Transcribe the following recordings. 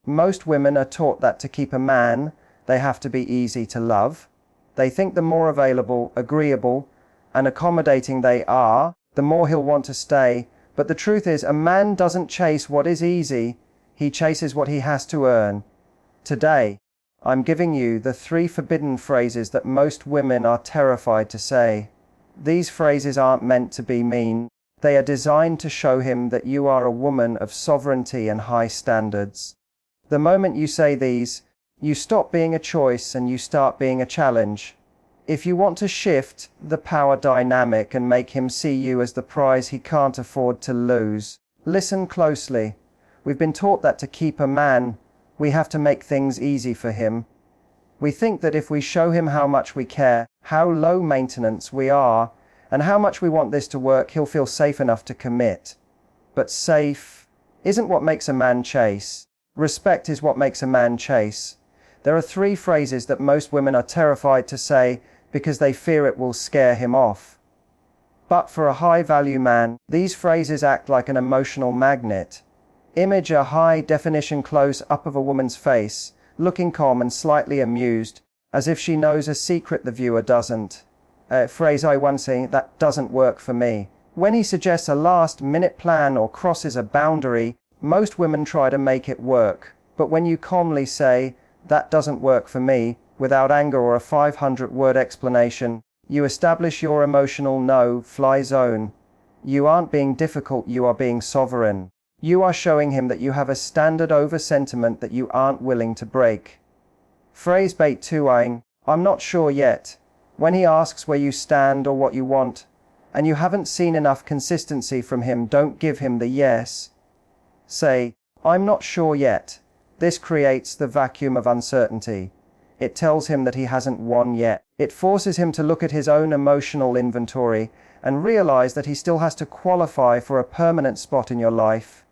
Most women are taught that to keep a man, they have to be easy to love. They think the more available, agreeable, and accommodating they are, the more he'll want to stay. But the truth is, a man doesn't chase what is easy, he chases what he has to earn. Today, I'm giving you the 3 forbidden phrases that most women are terrified to say. These phrases aren't meant to be mean. They are designed to show him that you are a woman of sovereignty and high standards. The moment you say these, you stop being a choice and you start being a challenge. If you want to shift the power dynamic and make him see you as the prize he can't afford to lose, listen closely. We've been taught that to keep a man, we have to make things easy for him. We think that if we show him how much we care, how low maintenance we are, and how much we want this to work, he'll feel safe enough to commit. But safe isn't what makes a man chase. Respect is what makes a man chase. There are 3 phrases that most women are terrified to say because they fear it will scare him off. But for a high-value man, these phrases act like an emotional magnet. Image a high-definition close-up of a woman's face, looking calm and slightly amused, as if she knows a secret the viewer doesn't. Phrase I once say, "That doesn't work for me." When he suggests a last-minute plan or crosses a boundary, most women try to make it work. But when you calmly say, "That doesn't work for me," without anger or a 500-word explanation, you establish your emotional no-fly zone. You aren't being difficult, you are being sovereign. You are showing him that you have a standard over sentiment that you aren't willing to break. Phrase bait 2. I'm not sure yet. When he asks where you stand or what you want, and you haven't seen enough consistency from him, don't give him the yes. Say, "I'm not sure yet." This creates the vacuum of uncertainty. It tells him that he hasn't won yet. It forces him to look at his own emotional inventory and realize that he still has to qualify for a permanent spot in your life.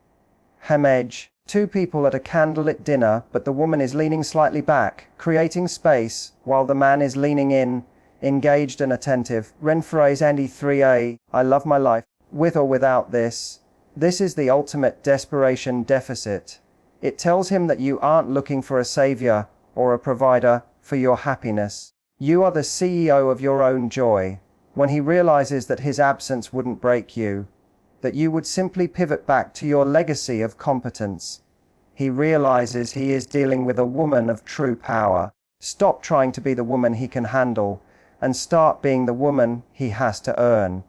Hemedge. 2 people at a candlelit dinner, but the woman is leaning slightly back, creating space, while the man is leaning in, engaged and attentive. Phrase Andy 3a. I love my life, with or without this. This is the ultimate desperation deficit. It tells him that you aren't looking for a savior or a provider for your happiness. You are the CEO of your own joy. When he realizes that his absence wouldn't break you, that you would simply pivot back to your legacy of competence, he realizes he is dealing with a woman of true power. Stop trying to be the woman he can handle and start being the woman he has to earn.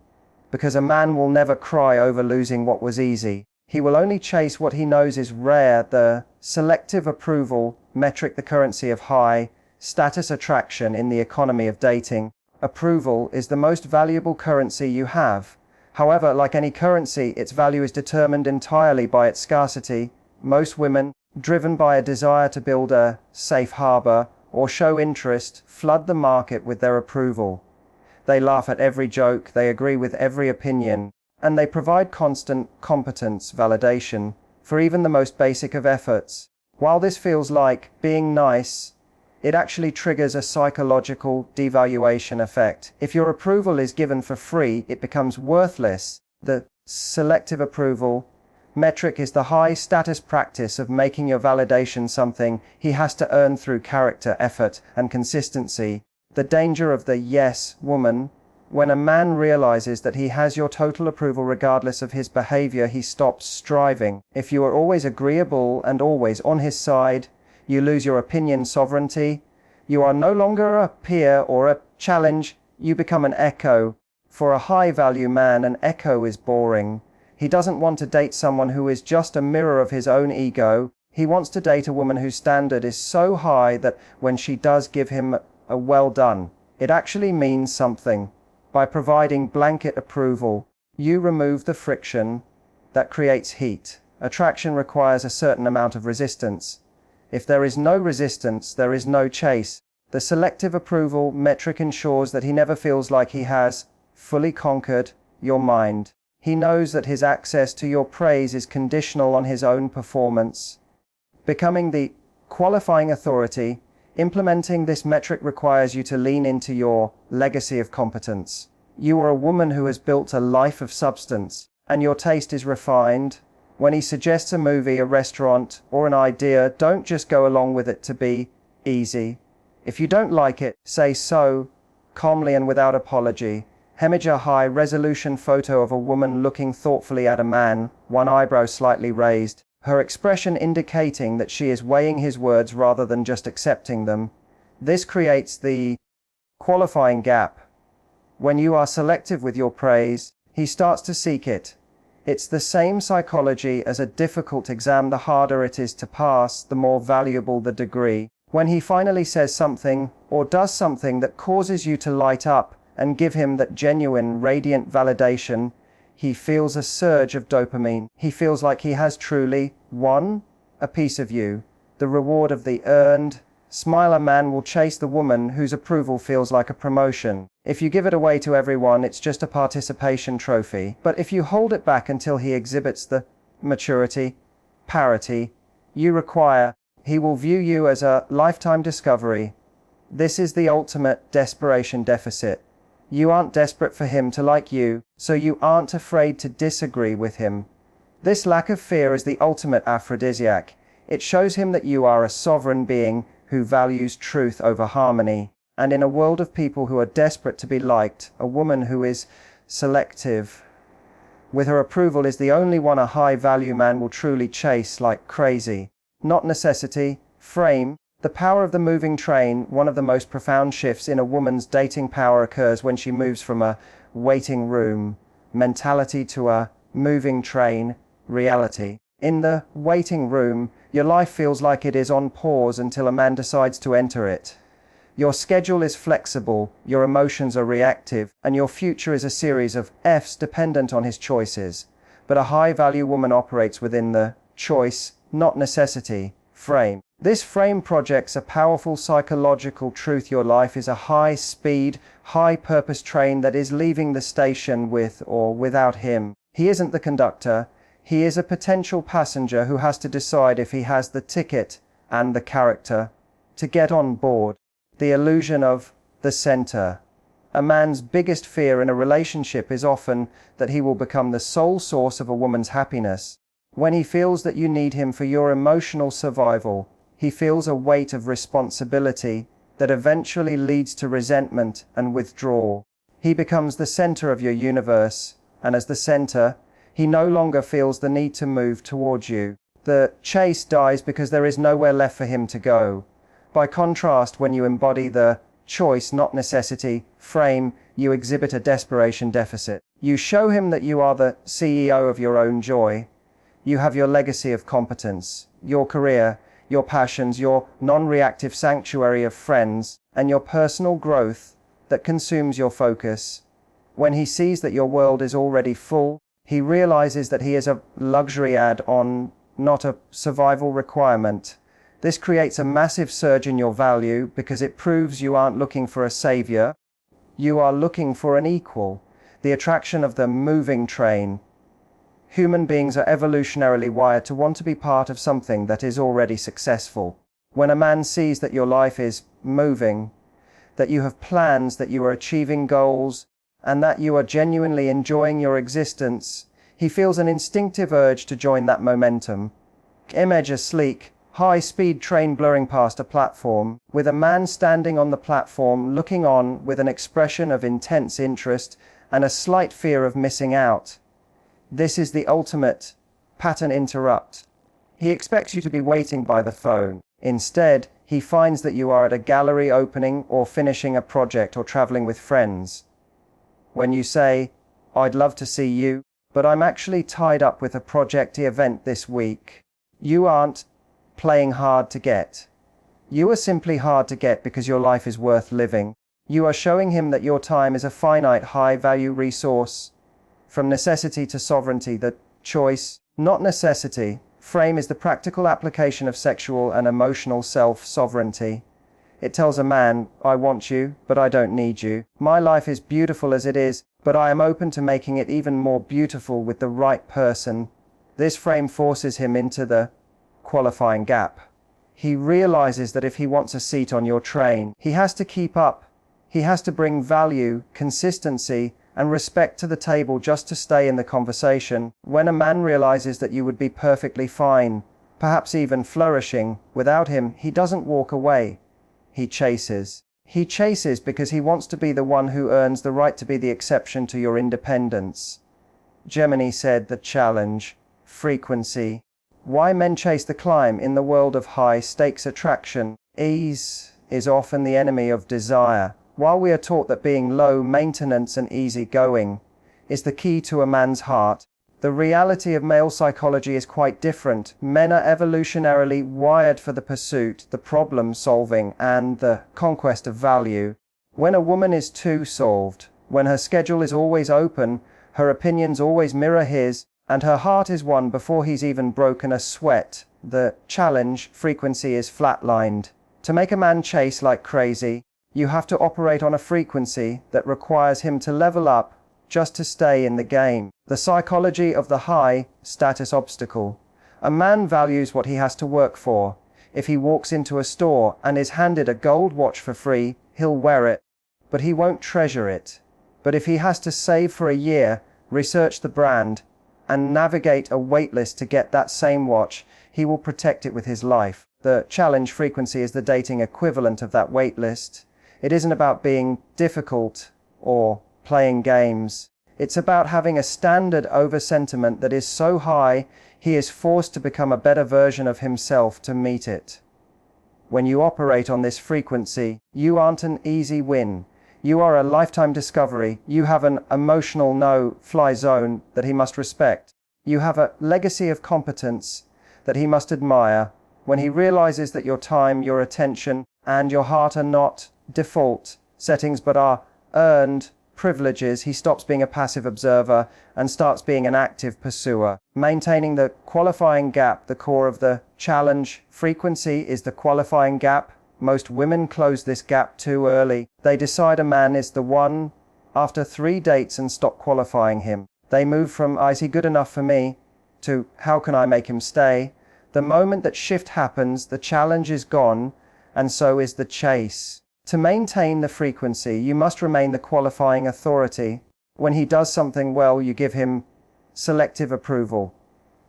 Because a man will never cry over losing what was easy. He will only chase what he knows is rare. The selective approval metric, the currency of high status attraction in the economy of dating. Approval is the most valuable currency you have. However, like any currency, its value is determined entirely by its scarcity. Most women, driven by a desire to build a safe harbor or show interest, flood the market with their approval. They laugh at every joke, they agree with every opinion, and they provide constant competence validation for even the most basic of efforts. While this feels like being nice, it actually triggers a psychological devaluation effect. If your approval is given for free, it becomes worthless. The selective approval metric is the high status practice of making your validation something he has to earn through character, effort, and consistency. The danger of the yes woman. When a man realizes that he has your total approval regardless of his behavior, he stops striving. If you are always agreeable and always on his side, you lose your opinion sovereignty. You are no longer a peer or a challenge, you become an echo. For a high-value man, an echo is boring. He doesn't want to date someone who is just a mirror of his own ego. He wants to date a woman whose standard is so high that when she does give him a well done, it actually means something. By providing blanket approval, you remove the friction that creates heat. Attraction requires a certain amount of resistance. If there is no resistance, there is no chase. The selective approval metric ensures that he never feels like he has fully conquered your mind. He knows that his access to your praise is conditional on his own performance. Becoming the qualifying authority, implementing this metric requires you to lean into your legacy of competence. You are a woman who has built a life of substance, and your taste is refined, When he suggests a movie, a restaurant, or an idea, don't just go along with it to be easy. If you don't like it, say so, calmly and without apology. Image a high-resolution photo of a woman looking thoughtfully at a man, one eyebrow slightly raised, her expression indicating that she is weighing his words rather than just accepting them. This creates the qualifying gap. When you are selective with your praise, he starts to seek it. It's the same psychology as a difficult exam. The harder it is to pass, the more valuable the degree. When he finally says something or does something that causes you to light up and give him that genuine, radiant validation, he feels a surge of dopamine. He feels like he has truly won a piece of you, the reward of the earned smile. A man will chase the woman whose approval feels like a promotion. If you give it away to everyone, it's just a participation trophy. But if you hold it back until he exhibits the maturity, parity you require, he will view you as a lifetime discovery. This is the ultimate desperation deficit. You aren't desperate for him to like you, so you aren't afraid to disagree with him. This lack of fear is the ultimate aphrodisiac. It shows him that you are a sovereign being who values truth over harmony. And in a world of people who are desperate to be liked, a woman who is selective with her approval is the only one a high-value man will truly chase like crazy. Not necessity, frame. The power of the moving train. One of the most profound shifts in a woman's dating power occurs when she moves from a waiting room mentality to a moving train reality. In the waiting room, your life feels like it is on pause until a man decides to enter it. Your schedule is flexible, your emotions are reactive, and your future is a series of F's dependent on his choices. But a high-value woman operates within the choice, not necessity, frame. This frame projects a powerful psychological truth. Your life is a high-speed, high-purpose train that is leaving the station with or without him. He isn't the conductor. He is a potential passenger who has to decide if he has the ticket and the character to get on board. The illusion of the center. A man's biggest fear in a relationship is often that he will become the sole source of a woman's happiness. When he feels that you need him for your emotional survival, he feels a weight of responsibility that eventually leads to resentment and withdrawal. He becomes the center of your universe, and as the center, he no longer feels the need to move towards you. The chase dies because there is nowhere left for him to go. By contrast, when you embody the choice, not necessity, frame, you exhibit a desperation deficit. You show him that you are the CEO of your own joy. You have your legacy of competence, your career, your passions, your non-reactive sanctuary of friends, and your personal growth that consumes your focus. When he sees that your world is already full, he realizes that he is a luxury add-on, not a survival requirement. This creates a massive surge in your value because it proves you aren't looking for a savior. You are looking for an equal. The attraction of the moving train. Human beings are evolutionarily wired to want to be part of something that is already successful. When a man sees that your life is moving, that you have plans, that you are achieving goals, and that you are genuinely enjoying your existence, he feels an instinctive urge to join that momentum. Image a sleek, high-speed train blurring past a platform, with a man standing on the platform looking on with an expression of intense interest and a slight fear of missing out. This is the ultimate pattern interrupt. He expects you to be waiting by the phone. Instead, he finds that you are at a gallery opening or finishing a project or traveling with friends. When you say, "I'd love to see you, but I'm actually tied up with a project event this week," you aren't playing hard to get. You are simply hard to get because your life is worth living. You are showing him that your time is a finite, high-value resource. From necessity to sovereignty, the choice, not necessity, frame is the practical application of sexual and emotional self-sovereignty. It tells a man, "I want you, but I don't need you. My life is beautiful as it is, but I am open to making it even more beautiful with the right person." This frame forces him into the qualifying gap. He realizes that if he wants a seat on your train, he has to keep up. He has to bring value, consistency, and respect to the table just to stay in the conversation. When a man realizes that you would be perfectly fine, perhaps even flourishing, without him, he doesn't walk away. He chases. He chases because he wants to be the one who earns the right to be the exception to your independence. Gemini said the challenge, frequency. Why men chase the climb in the world of high-stakes attraction. Ease is often the enemy of desire. While we are taught that being low maintenance and easy-going is the key to a man's heart, the reality of male psychology is quite different. Men are evolutionarily wired for the pursuit, the problem-solving, and the conquest of value. When a woman is too solved, when her schedule is always open, her opinions always mirror his, and her heart is won before he's even broken a sweat, the challenge frequency is flatlined. To make a man chase like crazy, you have to operate on a frequency that requires him to level up just to stay in the game. The psychology of the high status obstacle. A man values what he has to work for. If he walks into a store and is handed a gold watch for free, he'll wear it, but he won't treasure it. But if he has to save for a year, research the brand, and navigate a waitlist to get that same watch, he will protect it with his life. The challenge frequency is the dating equivalent of that waitlist. It isn't about being difficult or playing games. It's about having a standard over sentiment that is so high he is forced to become a better version of himself to meet it. When you operate on this frequency, you aren't an easy win. You are a lifetime discovery. You have an emotional no-fly zone that he must respect. You have a legacy of competence that he must admire. When he realizes that your time, your attention, and your heart are not default settings but are earned privileges, he stops being a passive observer and starts being an active pursuer. Maintaining the qualifying gap. The core of the challenge frequency is the qualifying gap. Most women close this gap too early. They decide a man is the one after 3 dates and stop qualifying him. They move from is he good enough for me to how can I make him stay. The moment that shift happens, the challenge is gone, and so is the chase. To maintain the frequency, you must remain the qualifying authority. When he does something well, you give him selective approval.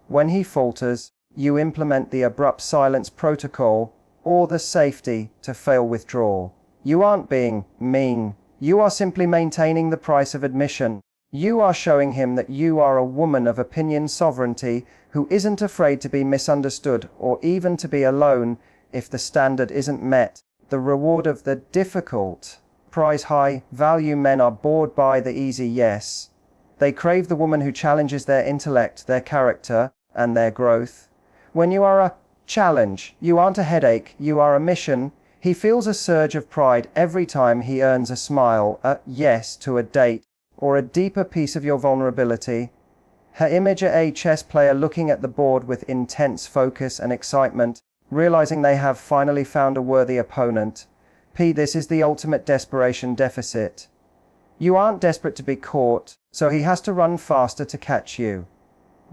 When he falters, you implement the abrupt silence protocol or the safety to fail withdrawal. You aren't being mean. You are simply maintaining the price of admission. You are showing him that you are a woman of opinion sovereignty who isn't afraid to be misunderstood or even to be alone if the standard isn't met. The reward of the difficult, prize high value men are bored by the easy yes. They crave the woman who challenges their intellect, their character, and their growth. When you are a challenge, you aren't a headache, you are a mission. He feels a surge of pride every time he earns a smile, a yes to a date, or a deeper piece of your vulnerability. Her image a chess player looking at the board with intense focus and excitement, realizing they have finally found a worthy opponent. This is the ultimate desperation deficit. You aren't desperate to be caught, so he has to run faster to catch you.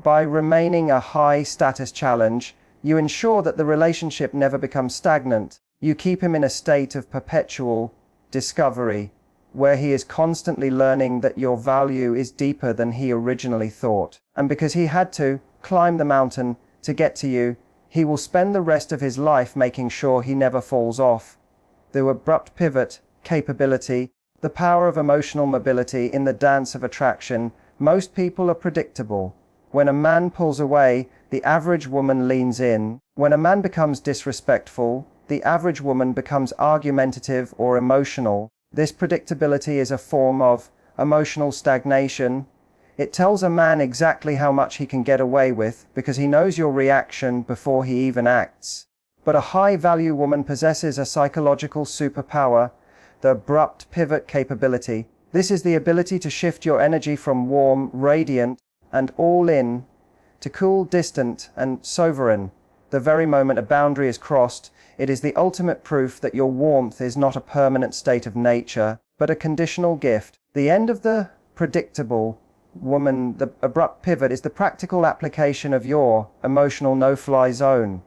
By remaining a high-status challenge, you ensure that the relationship never becomes stagnant. You keep him in a state of perpetual discovery, where he is constantly learning that your value is deeper than he originally thought. And because he had to climb the mountain to get to you, he will spend the rest of his life making sure he never falls off. The abrupt pivot capability, the power of emotional mobility in the dance of attraction. Most people are predictable. When a man pulls away, the average woman leans in. When a man becomes disrespectful, the average woman becomes argumentative or emotional. This predictability is a form of emotional stagnation. It tells a man exactly how much he can get away with because he knows your reaction before he even acts. But a high-value woman possesses a psychological superpower, the abrupt pivot capability. This is the ability to shift your energy from warm, radiant, and all-in to cool, distant, and sovereign. The very moment a boundary is crossed, it is the ultimate proof that your warmth is not a permanent state of nature, but a conditional gift. The end of the predictable woman, the abrupt pivot, is the practical application of your emotional no-fly zone.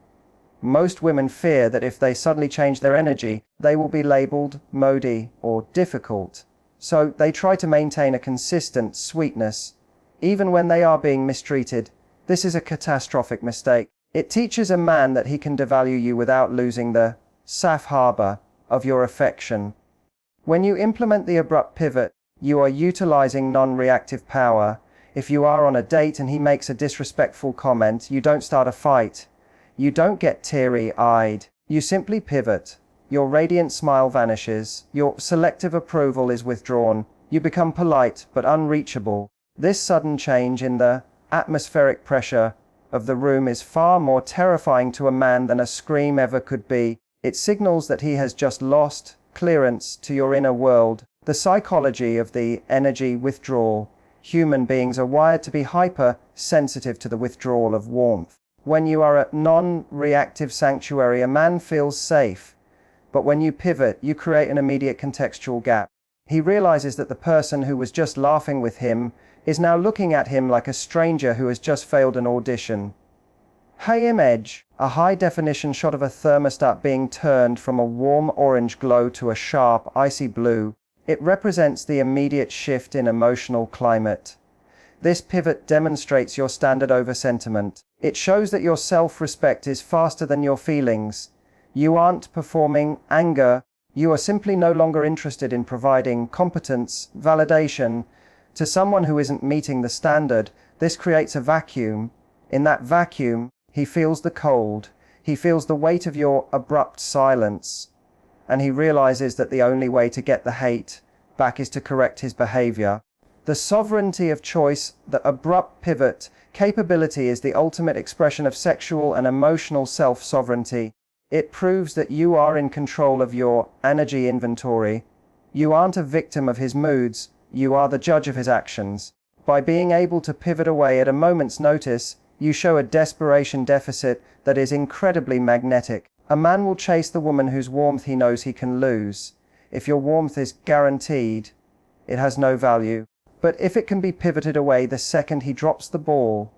Most women fear that if they suddenly change their energy, they will be labeled moody or difficult. So they try to maintain a consistent sweetness, even when they are being mistreated. This is a catastrophic mistake. It teaches a man that he can devalue you without losing the safe harbor of your affection. When you implement the abrupt pivot, you are utilizing non-reactive power. If you are on a date and he makes a disrespectful comment, you don't start a fight. You don't get teary-eyed. You simply pivot. Your radiant smile vanishes. Your selective approval is withdrawn. You become polite but unreachable. This sudden change in the atmospheric pressure of the room is far more terrifying to a man than a scream ever could be. It signals that he has just lost clearance to your inner world. The psychology of the energy withdrawal. Human beings are wired to be hyper-sensitive to the withdrawal of warmth. When you are a non-reactive sanctuary, a man feels safe. But when you pivot, you create an immediate contextual gap. He realizes that the person who was just laughing with him is now looking at him like a stranger who has just failed an audition. Hey, image, a high-definition shot of a thermostat being turned from a warm orange glow to a sharp, icy blue. It represents the immediate shift in emotional climate. This pivot demonstrates your standard over sentiment. It shows that your self-respect is faster than your feelings. You aren't performing anger. You are simply no longer interested in providing competence, validation, to someone who isn't meeting the standard. This creates a vacuum. In that vacuum, he feels the cold. He feels the weight of your abrupt silence. And he realizes that the only way to get the hate back is to correct his behavior. The sovereignty of choice, the abrupt pivot capability is the ultimate expression of sexual and emotional self-sovereignty. It proves that you are in control of your energy inventory. You aren't a victim of his moods, you are the judge of his actions. By being able to pivot away at a moment's notice, you show a desperation deficit that is incredibly magnetic. A man will chase the woman whose warmth he knows he can lose. If your warmth is guaranteed, it has no value. But if it can be pivoted away the second he drops the ball,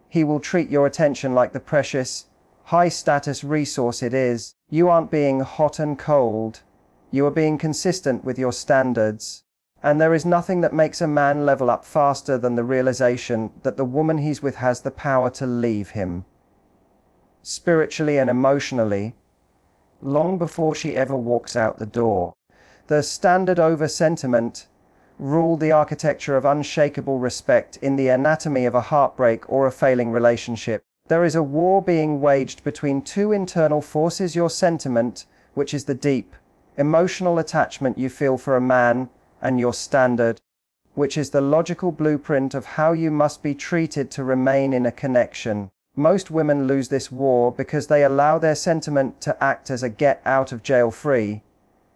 he will treat your attention like the precious, high-status resource it is. You aren't being hot and cold. You are being consistent with your standards. And there is nothing that makes a man level up faster than the realization that the woman he's with has the power to leave him, spiritually and emotionally, long before she ever walks out the door. The standard over sentiment ruled the architecture of unshakable respect in the anatomy of a heartbreak or a failing relationship. There is a war being waged between two internal forces: your sentiment, which is the deep, emotional attachment you feel for a man, and your standard, which is the logical blueprint of how you must be treated to remain in a connection. Most women lose this war because they allow their sentiment to act as a get-out-of-jail-free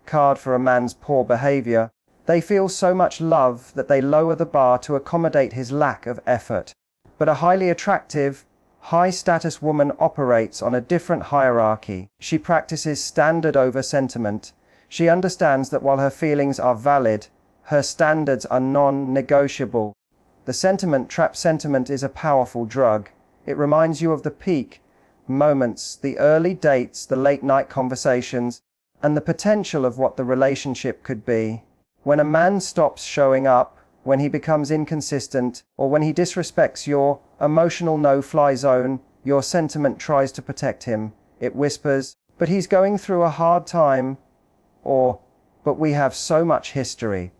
card for a man's poor behavior. They feel so much love that they lower the bar to accommodate his lack of effort. But a highly attractive, high-status woman operates on a different hierarchy. She practices standard over sentiment. She understands that while her feelings are valid, her standards are non-negotiable. The sentiment trap. Sentiment is a powerful drug. It reminds you of the peak moments, the early dates, the late-night conversations, and the potential of what the relationship could be. When a man stops showing up, when he becomes inconsistent, or when he disrespects your emotional no-fly zone, your sentiment tries to protect him. It whispers, "But he's going through a hard time," or, "But we have so much history."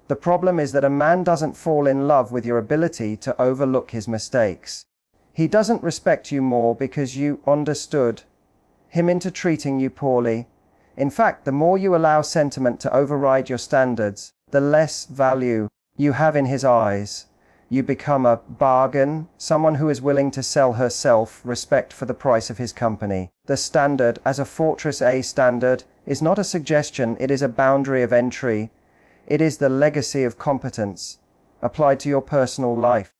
The problem is that a man doesn't fall in love with your ability to overlook his mistakes. He doesn't respect you more because you understood him into treating you poorly. In fact, the more you allow sentiment to override your standards, the less value you have in his eyes. You become a bargain, someone who is willing to sell her self-respect for the price of his company. The standard, as a fortress, a standard, is not a suggestion, it is a boundary of entry. It is the legacy of competence applied to your personal life.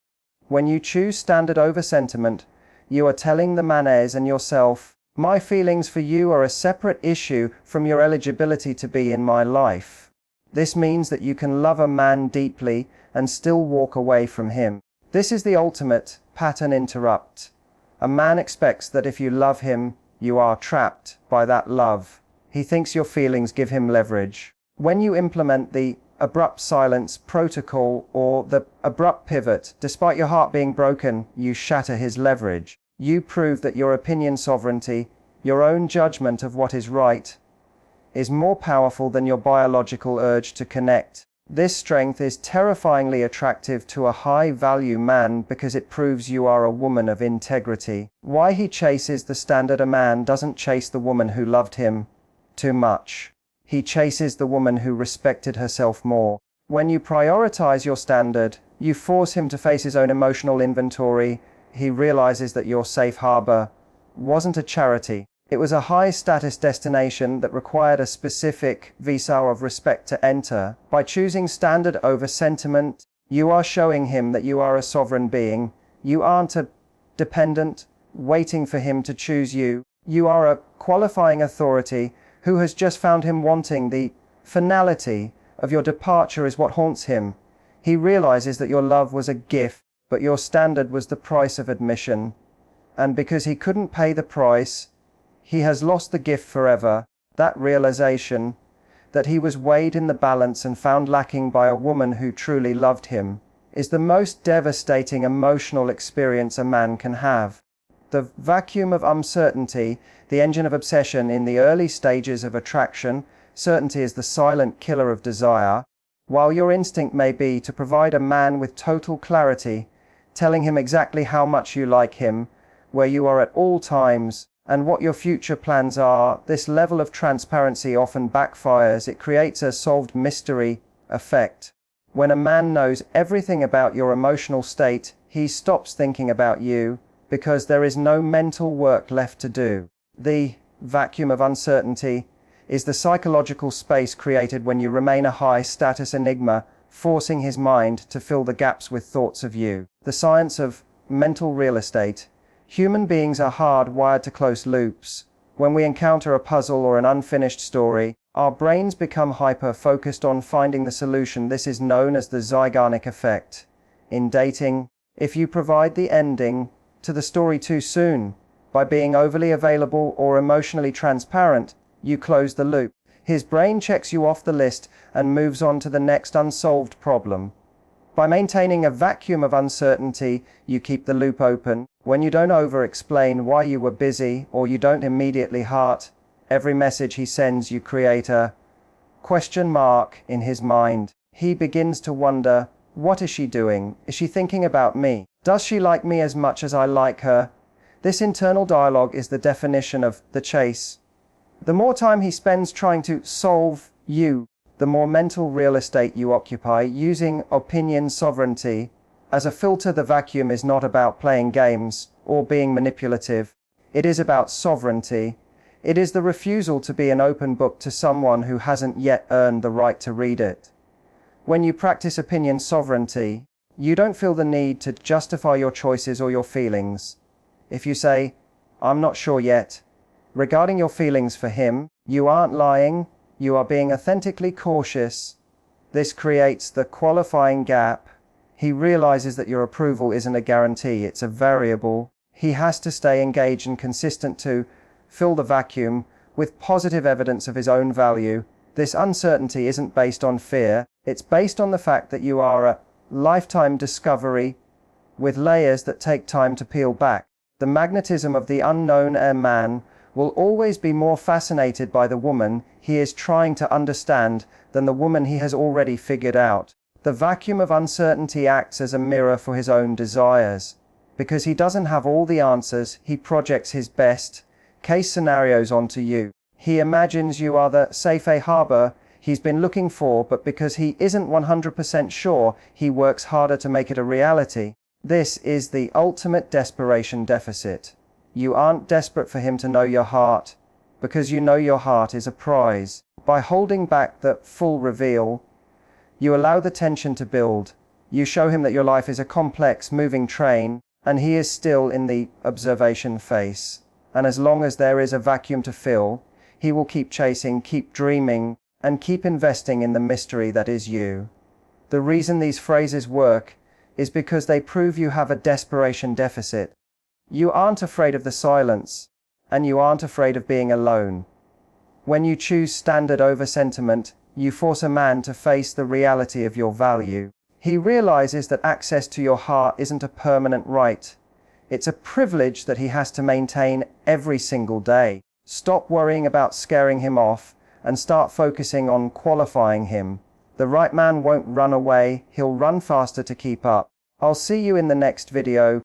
When you choose standard over sentiment, you are telling the manes and yourself, "My feelings for you are a separate issue from your eligibility to be in my life." This means that you can love a man deeply and still walk away from him. This is the ultimate pattern interrupt. A man expects that if you love him, you are trapped by that love. He thinks your feelings give him leverage. When you implement the abrupt silence protocol or the abrupt pivot. Despite your heart being broken, you shatter his leverage. You prove that your opinion sovereignty, your own judgment of what is right, is more powerful than your biological urge to connect. This strength is terrifyingly attractive to a high-value man because it proves you are a woman of integrity. Why he chases the standard: a man doesn't chase the woman who loved him too much. He chases the woman who respected herself more. When you prioritize your standard, you force him to face his own emotional inventory. He realizes that your safe harbor wasn't a charity. It was a high-status destination that required a specific visa of respect to enter. By choosing standard over sentiment, you are showing him that you are a sovereign being. You aren't a dependent, waiting for him to choose you. You are a qualifying authority who has just found him wanting. The finality of your departure is what haunts him. He realizes that your love was a gift, but your standard was the price of admission. And because he couldn't pay the price, he has lost the gift forever. That realization, that he was weighed in the balance and found lacking by a woman who truly loved him, is the most devastating emotional experience a man can have. The vacuum of uncertainty, the engine of obsession in the early stages of attraction. Certainty is the silent killer of desire. While your instinct may be to provide a man with total clarity, telling him exactly how much you like him, where you are at all times, and what your future plans are, this level of transparency often backfires. It creates a solved mystery effect. When a man knows everything about your emotional state, he stops thinking about you, because there is no mental work left to do. The vacuum of uncertainty is the psychological space created when you remain a high-status enigma, forcing his mind to fill the gaps with thoughts of you. The science of mental real estate. Human beings are hardwired to close loops. When we encounter a puzzle or an unfinished story, our brains become hyper-focused on finding the solution. This is known as the Zeigarnik effect. In dating, if you provide the ending to the story too soon, by being overly available or emotionally transparent, you close the loop. His brain checks you off the list and moves on to the next unsolved problem. By maintaining a vacuum of uncertainty, you keep the loop open. When you don't over-explain why you were busy, or you don't immediately heart every message he sends, you create a question mark in his mind. He begins to wonder, what is she doing? Is she thinking about me? Does she like me as much as I like her? This internal dialogue is the definition of the chase. The more time he spends trying to solve you, the more mental real estate you occupy. Using opinion sovereignty as a filter, the vacuum is not about playing games or being manipulative. It is about sovereignty. It is the refusal to be an open book to someone who hasn't yet earned the right to read it. When you practice opinion sovereignty, you don't feel the need to justify your choices or your feelings. If you say, "I'm not sure yet," regarding your feelings for him, you aren't lying, you are being authentically cautious. This creates the qualifying gap. He realizes that your approval isn't a guarantee, it's a variable. He has to stay engaged and consistent to fill the vacuum with positive evidence of his own value. This uncertainty isn't based on fear, it's based on the fact that you are a lifetime discovery with layers that take time to peel back. The magnetism of the unknown man will always be more fascinated by the woman he is trying to understand than the woman he has already figured out. The vacuum of uncertainty acts as a mirror for his own desires. Because he doesn't have all the answers, he projects his best case scenarios onto you. He imagines you are the safe harbor he's been looking for, but because he isn't 100% sure, he works harder to make it a reality. This is the ultimate desperation deficit. You aren't desperate for him to know your heart, because you know your heart is a prize. By holding back the full reveal, you allow the tension to build. You show him that your life is a complex, moving train, and he is still in the observation phase. And as long as there is a vacuum to fill, he will keep chasing, keep dreaming, and keep investing in the mystery that is you. The reason these phrases work is because they prove you have a desperation deficit. You aren't afraid of the silence, and you aren't afraid of being alone. When you choose standard over sentiment, You force a man to face the reality of your value. He realizes that access to your heart isn't a permanent right. It's a privilege that he has to maintain every single day. Stop worrying about scaring him off and start focusing on qualifying him. The right man won't run away, he'll run faster to keep up. I'll see you in the next video.